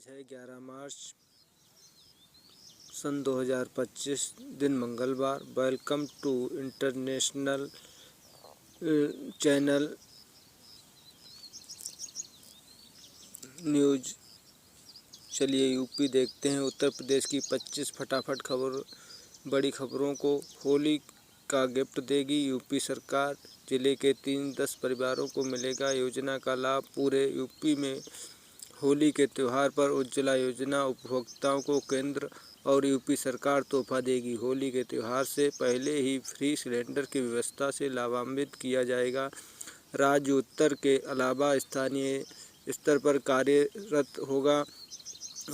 आज है 11 मार्च सन 2025 दिन मंगलवार। Welcome to international channel news. चलिए यूपी देखते हैं। उत्तर प्रदेश की 25 फटाफट बड़ी खबरों को होली का गिफ्ट देगी यूपी सरकार। जिले के 310 परिवारों को मिलेगा योजना का लाभ। पूरे यूपी में होली के त्यौहार पर उज्ज्वला योजना उपभोक्ताओं को केंद्र और यूपी सरकार तोहफा देगी। होली के त्यौहार से पहले ही फ्री सिलेंडर की व्यवस्था से लाभान्वित किया जाएगा। राज्य उत्तर के अलावा स्थानीय स्तर पर कार्यरत होगा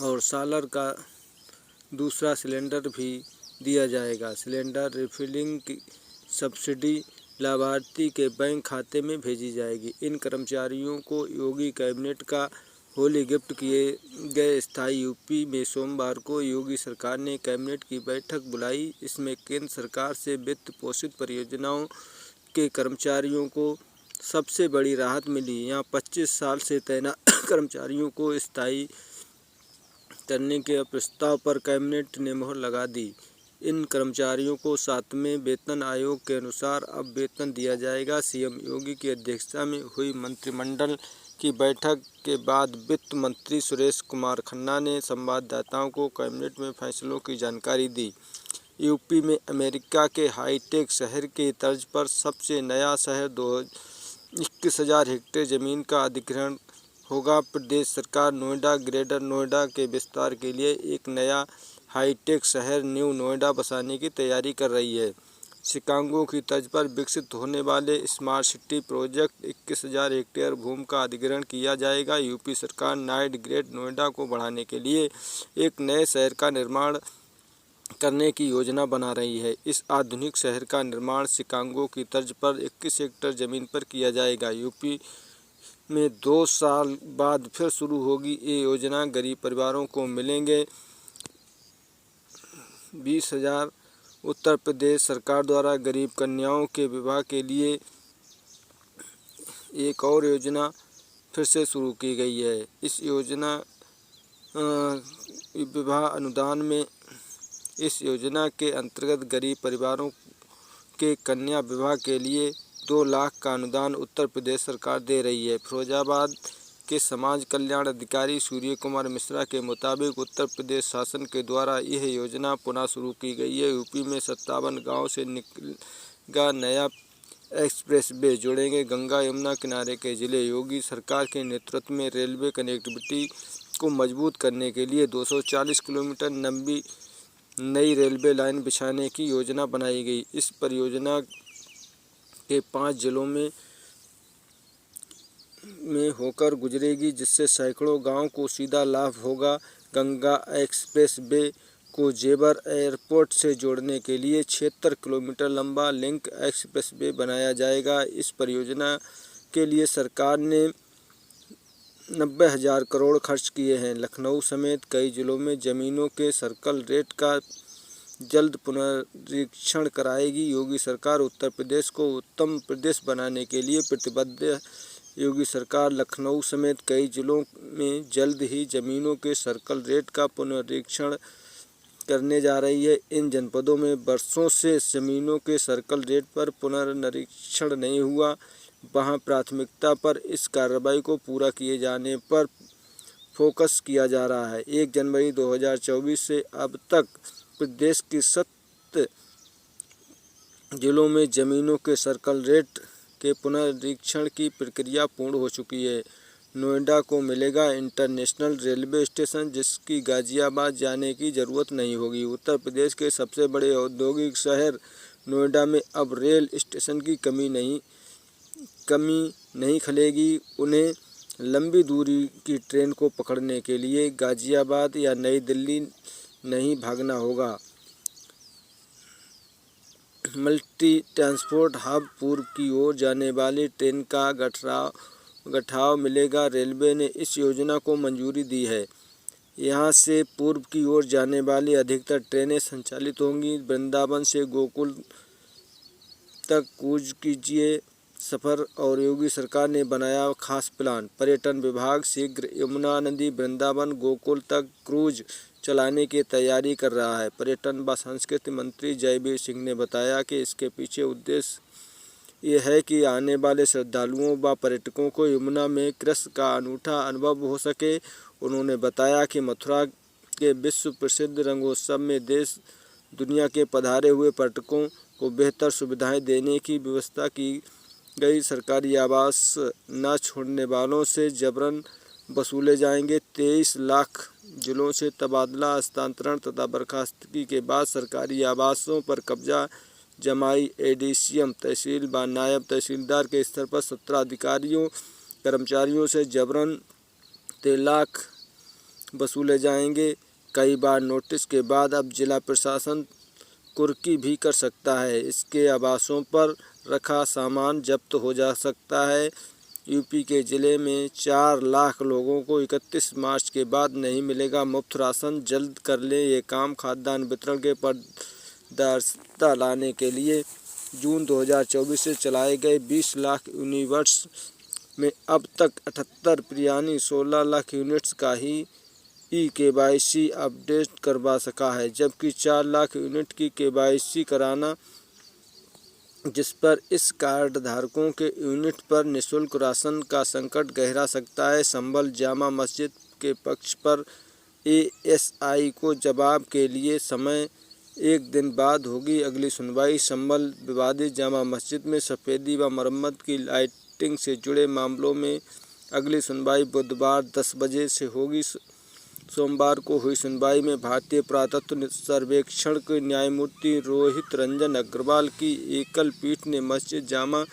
और सालर का दूसरा सिलेंडर भी दिया जाएगा। सिलेंडर रिफिलिंग की सब्सिडी लाभार्थी के बैंक खाते में भेजी जाएगी। इन कर्मचारियों को योगी कैबिनेट का होली गिफ्ट किए गए। स्थायी यूपी में सोमवार को योगी सरकार ने कैबिनेट की बैठक बुलाई। इसमें केंद्र सरकार से वित्त पोषित परियोजनाओं के कर्मचारियों को सबसे बड़ी राहत मिली। यहाँ 25 साल से तैनात कर्मचारियों को स्थायी करने के प्रस्ताव पर कैबिनेट ने मोहर लगा दी। इन कर्मचारियों को 7वें वेतन आयोग के अनुसार अब वेतन दिया जाएगा। सीएम योगी की अध्यक्षता में हुई मंत्रिमंडल की बैठक के बाद वित्त मंत्री सुरेश कुमार खन्ना ने संवाददाताओं को कैबिनेट में फैसलों की जानकारी दी। यूपी में अमेरिका के हाईटेक शहर की तर्ज पर सबसे नया शहर 21,000 हेक्टेयर जमीन का अधिग्रहण होगा। प्रदेश सरकार नोएडा ग्रेटर नोएडा के विस्तार के लिए एक नया हाईटेक शहर न्यू नोएडा बसाने की तैयारी कर रही है। शिकागो की तर्ज पर विकसित होने वाले स्मार्ट सिटी प्रोजेक्ट 21,000 हेक्टेयर भूमि का अधिग्रहण किया जाएगा। यूपी सरकार नाइट ग्रेट नोएडा को बढ़ाने के लिए एक नए शहर का निर्माण करने की योजना बना रही है। इस आधुनिक शहर का निर्माण शिकागो की तर्ज पर 21 हेक्टेयर जमीन पर किया जाएगा। यूपी में 2 साल बाद फिर शुरू होगी ये योजना। गरीब परिवारों को मिलेंगे 20,000। उत्तर प्रदेश सरकार द्वारा गरीब कन्याओं के विवाह के लिए एक और योजना फिर से शुरू की गई है। इस योजना विवाह अनुदान में इस योजना के अंतर्गत गरीब परिवारों के कन्या विवाह के लिए 2 लाख का अनुदान उत्तर प्रदेश सरकार दे रही है। फिरोजाबाद के समाज कल्याण अधिकारी सूर्य कुमार मिश्रा के मुताबिक उत्तर प्रदेश शासन के द्वारा यह योजना पुनः शुरू की गई है। यूपी में 57 गाँव से निकलेगा नया एक्सप्रेस वे, जोड़ेंगे गंगा यमुना किनारे के जिले। योगी सरकार के नेतृत्व में रेलवे कनेक्टिविटी को मजबूत करने के लिए 240 किलोमीटर लंबी नई रेलवे लाइन बिछाने की योजना बनाई गई। इस परियोजना के 5 जिलों में होकर गुजरेगी, जिससे सैकड़ों गांव को सीधा लाभ होगा। गंगा एक्सप्रेस वे को जेवर एयरपोर्ट से जोड़ने के लिए 76 किलोमीटर लंबा लिंक एक्सप्रेस वे बनाया जाएगा। इस परियोजना के लिए सरकार ने 90,000 करोड़ खर्च किए हैं। लखनऊ समेत कई जिलों में जमीनों के सर्कल रेट का जल्द पुनरीक्षण कराएगी। योगी सरकार उत्तर प्रदेश को उत्तम प्रदेश बनाने के लिए प्रतिबद्ध है। योगी सरकार लखनऊ समेत कई जिलों में जल्द ही जमीनों के सर्कल रेट का पुनरीक्षण करने जा रही है। इन जनपदों में वर्षों से जमीनों के सर्कल रेट पर पुनरीक्षण नहीं हुआ, वहां प्राथमिकता पर इस कार्रवाई को पूरा किए जाने पर फोकस किया जा रहा है। 1 जनवरी 2024 से अब तक प्रदेश के 7 जिलों में जमीनों के सर्कल रेट के पुनरीक्षण की प्रक्रिया पूर्ण हो चुकी है। नोएडा को मिलेगा इंटरनेशनल रेलवे स्टेशन, जिसकी गाजियाबाद जाने की जरूरत नहीं होगी। उत्तर प्रदेश के सबसे बड़े औद्योगिक शहर नोएडा में अब रेल स्टेशन की कमी नहीं खलेगी। उन्हें लंबी दूरी की ट्रेन को पकड़ने के लिए गाजियाबाद या नई दिल्ली नहीं भागना होगा। मल्टी ट्रांसपोर्ट हब पूर्व की ओर जाने वाली ट्रेन का गठाव मिलेगा। रेलवे ने इस योजना को मंजूरी दी है। यहां से पूर्व की ओर जाने वाली अधिकतर ट्रेनें संचालित होंगी। वृंदावन से गोकुल तक कूच कीजिए सफर और योगी सरकार ने बनाया खास प्लान। पर्यटन विभाग शीघ्र यमुना नदी, वृंदावन, गोकुल तक क्रूज चलाने की तैयारी कर रहा है। पर्यटन व संस्कृति मंत्री जयवीर सिंह ने बताया कि इसके पीछे उद्देश्य ये है कि आने वाले श्रद्धालुओं व पर्यटकों को यमुना में कृष्ण का अनूठा अनुभव हो सके। उन्होंने बताया कि मथुरा के विश्व प्रसिद्ध रंगोत्सव में देश दुनिया के पधारे हुए पर्यटकों को बेहतर सुविधाएं देने की व्यवस्था की गई। सरकारी आवास न छोड़ने वालों से जबरन वसूले जाएंगे। 23 लाख जिलों से तबादला, हस्तांतरण तथा बर्खास्तगी के बाद सरकारी आवासों पर कब्जा जमाई। एडीसीएम तहसील व नायब तहसीलदार के स्तर पर 17 अधिकारियों कर्मचारियों से जबरन 13 लाख वसूले जाएंगे। कई बार नोटिस के बाद अब जिला प्रशासन कुर्की भी कर सकता है। इसके आवासों पर रखा सामान जब्त हो जा सकता है। यूपी के जिले में 4 लाख लोगों को 31 मार्च के बाद नहीं मिलेगा मुफ्त राशन। जल्द कर ले ये काम। खाद्यान्न वितरण के पारदर्शिता लाने के लिए जून 2024 से चलाए गए 20 लाख यूनिवर्स में अब तक 78 यानी 16 लाख यूनिट्स का ही KYC अपडेट करवा सका है, जबकि 4 लाख यूनिट की KYC कराना, जिस पर इस कार्ड धारकों के यूनिट पर निःशुल्क राशन का संकट गहरा सकता है। संभल जामा मस्जिद के पक्ष पर ASI को जवाब के लिए समय 1 दिन बाद होगी अगली सुनवाई। संभल विवादित जामा मस्जिद में सफेदी व मरम्मत की लाइटिंग से जुड़े मामलों में अगली सुनवाई बुधवार 10 बजे से होगी। सोमवार को हुई सुनवाई में भारतीय पुरातत्व सर्वेक्षण के न्यायमूर्ति रोहित रंजन अग्रवाल की एकल पीठ ने मस्जिद जामा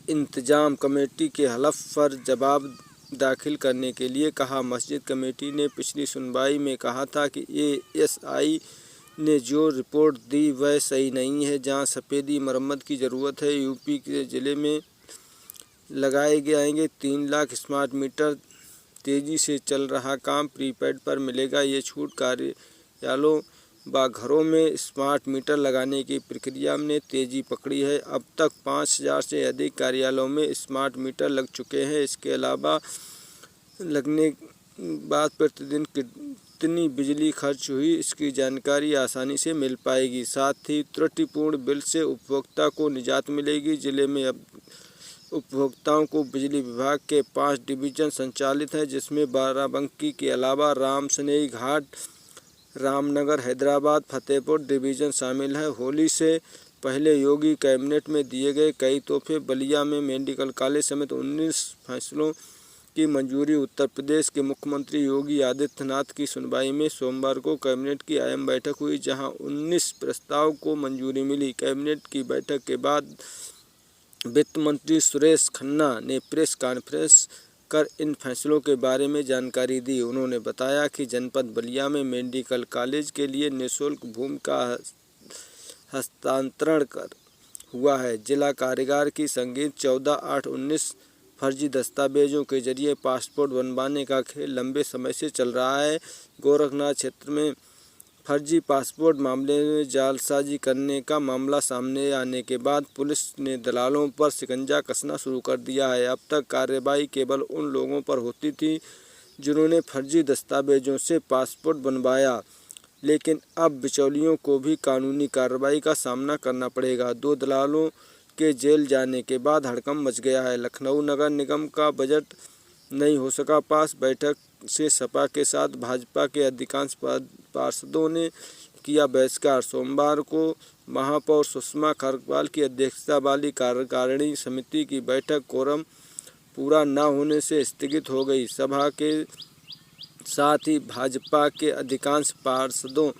इंतजाम कमेटी के हलफ पर जवाब दाखिल करने के लिए कहा। मस्जिद कमेटी ने पिछली सुनवाई में कहा था कि ASI ने जो रिपोर्ट दी वह सही नहीं है, जहां सफेदी मरम्मत की ज़रूरत है। यूपी के ज़िले में लगाए जाएंगे 3 लाख स्मार्ट मीटर। तेजी से चल रहा काम। प्रीपेड पर मिलेगा ये छूट। कार्यालयों व घरों में स्मार्ट मीटर लगाने की प्रक्रिया ने तेजी पकड़ी है। अब तक 5000 से अधिक कार्यालयों में स्मार्ट मीटर लग चुके हैं। इसके अलावा लगने बाद प्रतिदिन कितनी बिजली खर्च हुई, इसकी जानकारी आसानी से मिल पाएगी। साथ ही त्रुटिपूर्ण बिल से उपभोक्ता को निजात मिलेगी। जिले में अब उपभोक्ताओं को बिजली विभाग के 5 डिवीजन संचालित हैं, जिसमें बाराबंकी के अलावा रामसनेही घाट, रामनगर, हैदराबाद, फतेहपुर डिवीजन शामिल है। होली से पहले योगी कैबिनेट में दिए गए कई तोहफे। बलिया में मेडिकल कॉलेज समेत 19 फैसलों की मंजूरी। उत्तर प्रदेश के मुख्यमंत्री योगी आदित्यनाथ की सुनवाई में सोमवार को कैबिनेट की अहम बैठक हुई, जहां 19 प्रस्ताव को मंजूरी मिली। कैबिनेट की बैठक के बाद वित्त मंत्री सुरेश खन्ना ने प्रेस कॉन्फ्रेंस कर इन फैसलों के बारे में जानकारी दी। उन्होंने बताया कि जनपद बलिया में मेडिकल कॉलेज के लिए निःशुल्क भूमि का हस्तांतरण हुआ है। जिला कारागार की संगीत 14/8/19 फर्जी दस्तावेजों के जरिए पासपोर्ट बनवाने का खेल लंबे समय से चल रहा है। गोरखनाथ क्षेत्र में फर्जी पासपोर्ट मामले में जालसाजी करने का मामला सामने आने के बाद पुलिस ने दलालों पर शिकंजा कसना शुरू कर दिया है। अब तक कार्रवाई केवल उन लोगों पर होती थी जिन्होंने फर्जी दस्तावेजों से पासपोर्ट बनवाया, लेकिन अब बिचौलियों को भी कानूनी कार्रवाई का सामना करना पड़ेगा। 2 दलालों के जेल जाने के बाद हड़कंप मच गया है। लखनऊ नगर निगम का बजट नहीं हो सका पास। बैठक से सपा के साथ भाजपा के अधिकांश पार्षदों ने किया बहिष्कार। सोमवार को महापौर सुषमा खरगवाल की अध्यक्षता वाली कार्यकारिणी समिति की बैठक कोरम पूरा न होने से स्थगित हो गई। सभा के साथ ही भाजपा के अधिकांश पार्षदों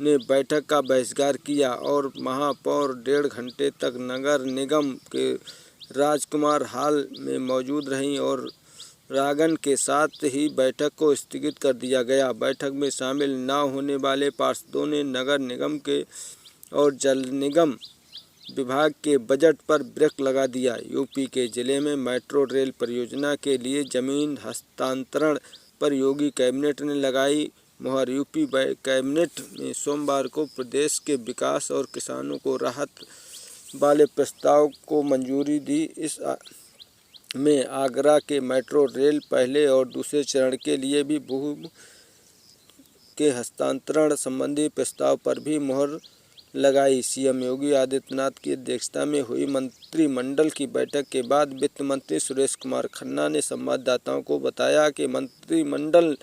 ने बैठक का बहिष्कार किया और महापौर 1.5 घंटे तक नगर निगम के राजकुमार हॉल में मौजूद रहीं और रागन के साथ ही बैठक को स्थगित कर दिया गया। बैठक में शामिल न होने वाले पार्षदों ने नगर निगम के और जल निगम विभाग के बजट पर ब्रेक लगा दिया। यूपी के जिले में मेट्रो रेल परियोजना के लिए जमीन हस्तांतरण पर योगी कैबिनेट ने लगाई मुहर। यूपी कैबिनेट ने सोमवार को प्रदेश के विकास और किसानों को राहत वाले प्रस्ताव को मंजूरी दी। इस में आगरा के मेट्रो रेल पहले और दूसरे चरण के लिए भी भूमि के हस्तांतरण संबंधी प्रस्ताव पर भी मुहर लगाई। सीएम योगी आदित्यनाथ की अध्यक्षता में हुई मंत्रिमंडल की बैठक के बाद वित्त मंत्री सुरेश कुमार खन्ना ने संवाददाताओं को बताया कि मंत्रिमंडल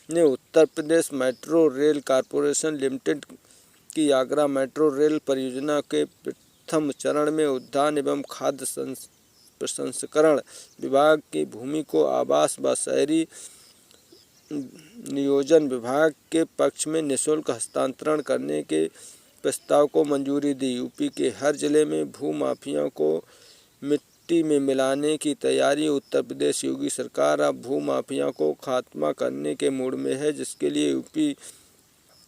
ने Uttar Pradesh metro rail corporation limited की आगरा मेट्रो रेल परियोजना के प्रथम चरण में उद्यान एवं खाद्य प्रसंस्करण विभाग की भूमि को आवास व शहरी नियोजन विभाग के पक्ष में निःशुल्क हस्तांतरण करने के प्रस्ताव को मंजूरी दी। यूपी के हर जिले में भूमाफियाओं को मिट्टी में मिलाने की तैयारी। उत्तर प्रदेश योगी सरकार अब भूमाफियाओं को खात्मा करने के मूड में है, जिसके लिए यूपी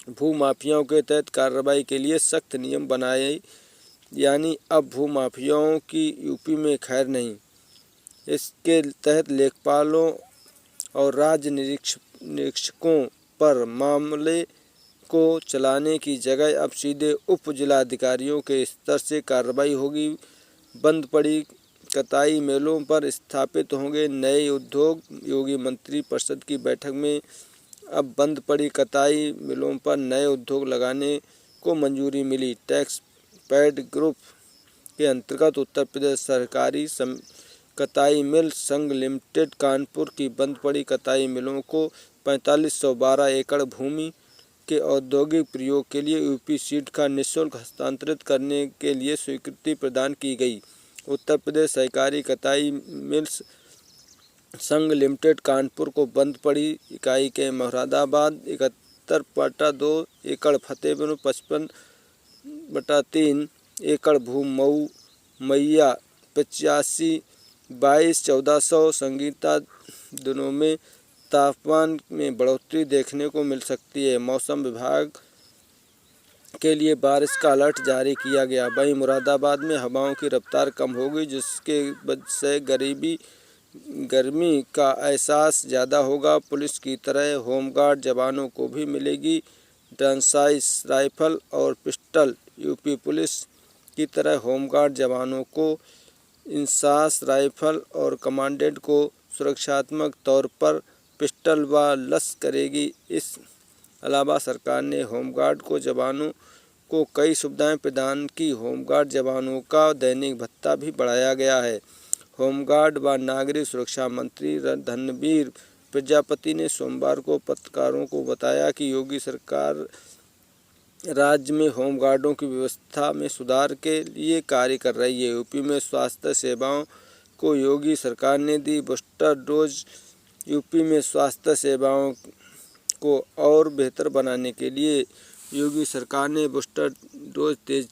भूमाफियाओं के तहत कार्रवाई के लिए सख्त नियम बनाए। यानी अब भूमाफियाओं की यूपी में खैर नहीं। इसके तहत लेखपालों और राज्य निरीक्षकों पर मामले को चलाने की जगह अब सीधे उप जिलाधिकारियों के स्तर से कार्रवाई होगी। बंद पड़ी कताई मिलों पर स्थापित होंगे नए उद्योग। योगी मंत्री परिषद की बैठक में अब बंद पड़ी कताई मिलों पर नए उद्योग लगाने को मंजूरी मिली। टैक्स पैड ग्रुप के अंतर्गत उत्तर प्रदेश सहकारी कताई मिल संघ लिमिटेड कानपुर की बंद पड़ी कताई मिलों को 4512 एकड़ भूमि के औद्योगिक प्रयोग के लिए यूपी सीड का निःशुल्क हस्तांतरित करने के लिए स्वीकृति प्रदान की गई। उत्तर प्रदेश सहकारी कताई मिल्स संघ लिमिटेड कानपुर को बंद पड़ी इकाई के मुरादाबाद 71.2 एकड़, फतेहपुर 55.3 एकड़ भूमि, मऊ मैया 85 22 1400 संगीता दिनों में तापमान में बढ़ोतरी देखने को मिल सकती है। मौसम विभाग के लिए बारिश का अलर्ट जारी किया गया। वहीं मुरादाबाद में हवाओं की रफ्तार कम होगी, जिसके वजह से गर्मी का एहसास ज़्यादा होगा। पुलिस की तरह होमगार्ड जवानों को भी मिलेगी ड्रॉन्साइज राइफल और पिस्टल। यूपी पुलिस की तरह होमगार्ड जवानों को इंसास राइफल और कमांडेंट को सुरक्षात्मक तौर पर पिस्टल व लस करेगी। इस अलावा सरकार ने होमगार्ड को जवानों को कई सुविधाएं प्रदान की। होमगार्ड जवानों का दैनिक भत्ता भी बढ़ाया गया है। होमगार्ड व नागरिक सुरक्षा मंत्री रणधीर प्रजापति ने सोमवार को पत्रकारों को बताया कि योगी सरकार राज्य में होमगार्डों की व्यवस्था में सुधार के लिए कार्य कर रही है। यूपी में स्वास्थ्य सेवाओं को योगी सरकार ने दी बूस्टर डोज। यूपी में स्वास्थ्य सेवाओं को और बेहतर बनाने के लिए योगी सरकार ने बूस्टर डोज तेज